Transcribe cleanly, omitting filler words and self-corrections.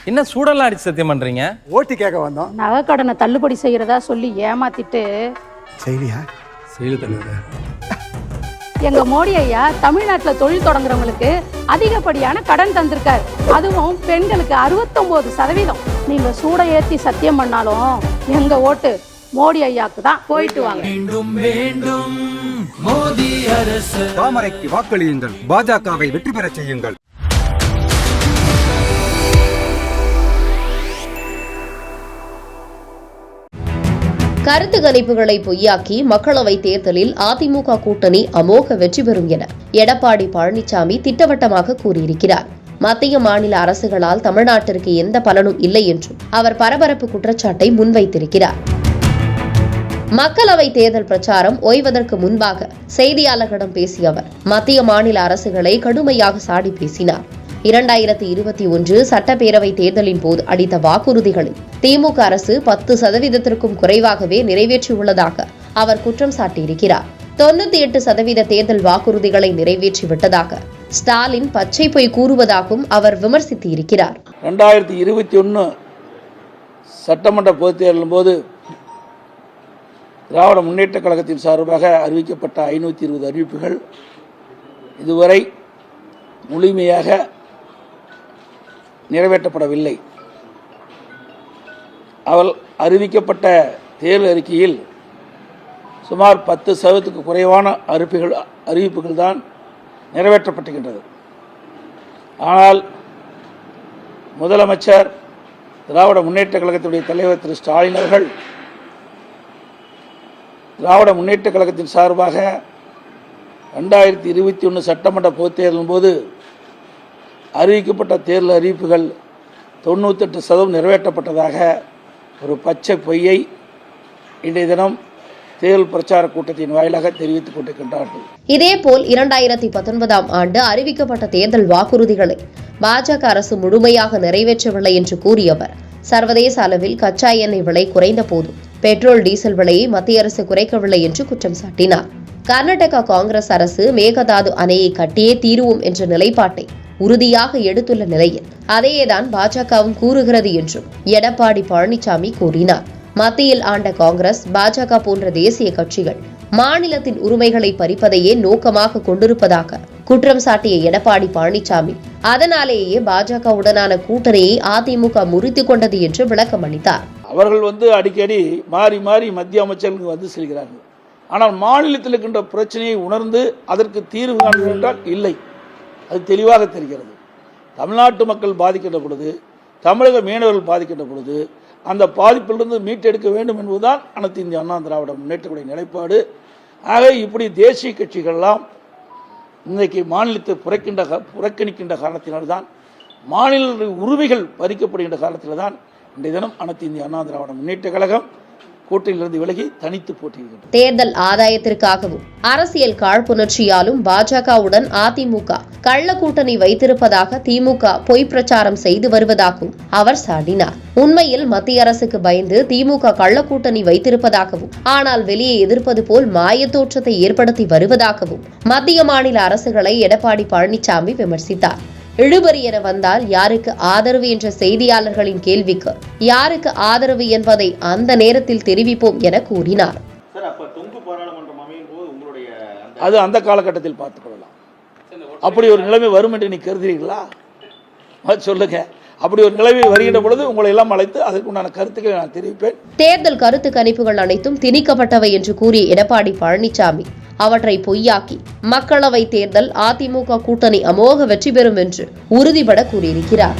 என்ன சூடெல்லாம் அடிச்சு சத்தியம் பண்றீங்க? ஓட்டி கேட்க வந்தோம். நகைக்கடனை தள்ளுபடி செய்யறதா சொல்லி ஏமாத்திட்டு செய்தியா எங்க மோடி ஐயா தமிழ்நாட்டுல தொழில் தொடங்குறவங்களுக்கு அதிகப்படியான கடன் தந்திருக்காரு. அதுவும் பெண்களுக்கு 69%. நீங்க சூட ஏத்தி சத்தியம் பண்ணாலும் எங்க ஓட்டு மோடி ஐயாக்கு தான். போயிட்டு வாங்க. தாமரைக்கு வாக்களியுங்கள், பாஜகவை வெற்றி பெற செய்யுங்கள். கருத்து கணிப்புகளை பொய்யாக்கி மக்களவை தேர்தலில் அதிமுக கூட்டணி அமோக வெற்றி பெறும் என எடப்பாடி பழனிசாமி திட்டவட்டமாக கூறியிருக்கிறார். மத்திய மாநில அரசுகளால் தமிழ்நாட்டிற்கு எந்த பலனும் இல்லை என்றும் அவர் பரபரப்பு குற்றச்சாட்டை முன்வைத்திருக்கிறார். மக்களவை தேர்தல் பிரச்சாரம் ஓய்வதற்கு முன்பாக செய்தியாளர்களிடம் பேசிய அவர் மத்திய மாநில அரசுகளை கடுமையாக சாடி பேசினார். 2021 சட்டப்பேரவை தேர்தலின் போது அளித்த வாக்குறுதிகளை திமுக அரசு 10% குறைவாகவே நிறைவேற்றியுள்ளதாக அவர் குற்றம் சாட்டியிருக்கிறார். 98% தேர்தல் வாக்குறுதிகளை நிறைவேற்றிவிட்டதாக ஸ்டாலின் பச்சை பொய் கூறுவதாகவும் அவர் விமர்சித்திருக்கிறார். 2021 சட்டமன்ற பொதுத் தேர்தலின் போது திராவிட முன்னேற்ற கழகத்தின் சார்பாக அறிவிக்கப்பட்ட 520 அறிவிப்புகள் இதுவரை முழுமையாக நிறைவேற்றப்படவில்லை. அவள் அறிவிக்கப்பட்ட தேர்தல் அறிக்கையில் சுமார் 10% குறைவான அறிவிப்புகள் தான் நிறைவேற்றப்பட்டிருக்கின்றது. ஆனால் முதலமைச்சர் திராவிட முன்னேற்ற கழகத்தினுடைய தலைவர் திரு ஸ்டாலின் அவர்கள் திராவிட முன்னேற்ற கழகத்தின் சார்பாக 2021 சட்டமன்ற பொதுத் தேர்தலின் போது அறிவிக்கப்பட்ட தேர்தல் அறிவிப்புகள் 98% நிறைவேற்றப்பட்டதாக ஒரு பச்சை பொய்யை இன்றைய தினம் தேர்தல் பிரச்சார கூட்டத்தின் வாயிலாக தெரிவித்துக் கொண்டிருக்கின்றார்கள். இதேபோல் 2019 ஆண்டு அறிவிக்கப்பட்ட தேர்தல் வாக்குறுதிகளை பாஜக அரசு முழுமையாக நிறைவேற்றவில்லை என்று கூறியவர் சர்வதேச அளவில் கச்சா எண்ணெய் விலை குறைந்த போதும் பெட்ரோல் டீசல் விலையை மத்திய அரசு குறைக்கவில்லை என்று குற்றம் சாட்டினார். கர்நாடகா காங்கிரஸ் அரசு மேகதாது அணையை கட்டியே தீருவோம் என்ற நிலைப்பாட்டை உறுதியாக எடுத்துள்ள நிலையில் அதையேதான் பாஜகவும் கூறுகிறது என்றும் எடப்பாடி பழனிசாமி கூறினார். மத்தியில் ஆண்ட காங்கிரஸ், பாஜக போன்ற தேசிய கட்சிகள் மாநிலத்தின் உரிமைகளை பறிப்பதையே நோக்கமாக கொண்டிருப்பதாக குற்றம் சாட்டிய எடப்பாடி பழனிசாமி அதனாலேயே பாஜகவுடனான கூட்டணியை அதிமுக முறித்துக் கொண்டது என்று விளக்கம் அளித்தார். அவர்கள் அடிக்கடி மாறி மாறி மத்திய அமைச்சர்களுக்கு வந்து செல்கிறார்கள். ஆனால் மாநிலத்தில் இருக்கின்ற பிரச்சனையை உணர்ந்து அதற்கு தீர்வு காண்கின்றால் இல்லை. அது தெளிவாக தெரிகிறது. தமிழ்நாட்டு மக்கள் பாதிக்கின்ற பொழுது, தமிழக மீனவர்கள் பாதிக்கின்ற பொழுது அந்த பாதிப்பிலிருந்து மீட்டெடுக்க வேண்டும் என்பதுதான் அனைத்து இந்திய அண்ணா திராவிட முன்னேற்றக்கூடிய நிலைப்பாடு. ஆக இப்படி தேசிய கட்சிகள்லாம் இன்றைக்கு மாநிலத்தை புறக்கணிக்கின்ற காரணத்தினால்தான், மாநில உரிமைகள் பறிக்கப்படுகின்ற காரணத்தில்தான் இன்றைய தினம் அனைத்து இந்திய அண்ணா திராவிட முன்னேற்ற கழகம் கூட்டணியிலிருந்து விலகி தனித்து போட்டியிடுகிறது. தேர்தல் ஆதாயத்திற்காகவும் அரசியல் காழ்ப்புணர்ச்சியாலும் பாஜகவுடன் அதிமுக கள்ள கூட்டணி வைத்திருப்பதாக திமுக பொய் பிரச்சாரம் செய்து வருவதாகவும் அவர் சாடினார். உண்மையில் மத்திய அரசுக்கு பயந்து திமுக கள்ள கூட்டணி வைத்திருப்பதாகவும், ஆனால் வெளியே எதிர்ப்பது போல் மாயத்தோற்றத்தை ஏற்படுத்தி வருவதாகவும் மத்திய மாநில அரசுகளை எடப்பாடி பழனிசாமி விமர்சித்தார். இழுபறி என வந்தால் யாருக்கு ஆதரவு என்ற செய்தியாளர்களின் கேள்விக்கு யாருக்கு ஆதரவு என்பதை அந்த நேரத்தில் தெரிவிப்போம் என கூறினார். அது அந்த காலகட்டத்தில் பார்த்துக் கொள்ளலாம். அப்படி ஒரு நிலைமை வரும் என்று நீ கருதுறீங்களா? சொல்லுங்க. அப்படி ஒரு நிலைமை வருகின்ற பொழுது உங்களை எல்லாம் அழைத்து அதற்குண்டான கருத்துக்களை நான் தெரிவிப்பேன். தேர்தல் கருத்து கணிப்புகள் அனைத்தும் திணிக்கப்பட்டவை என்று கூறிய எடப்பாடி பழனிசாமி அவற்றை பொய்யாக்கி மக்களவை தேர்தல் அதிமுக கூட்டணி அமோக வெற்றி பெறும் என்று உறுதிபட கூறியிருக்கிறார்.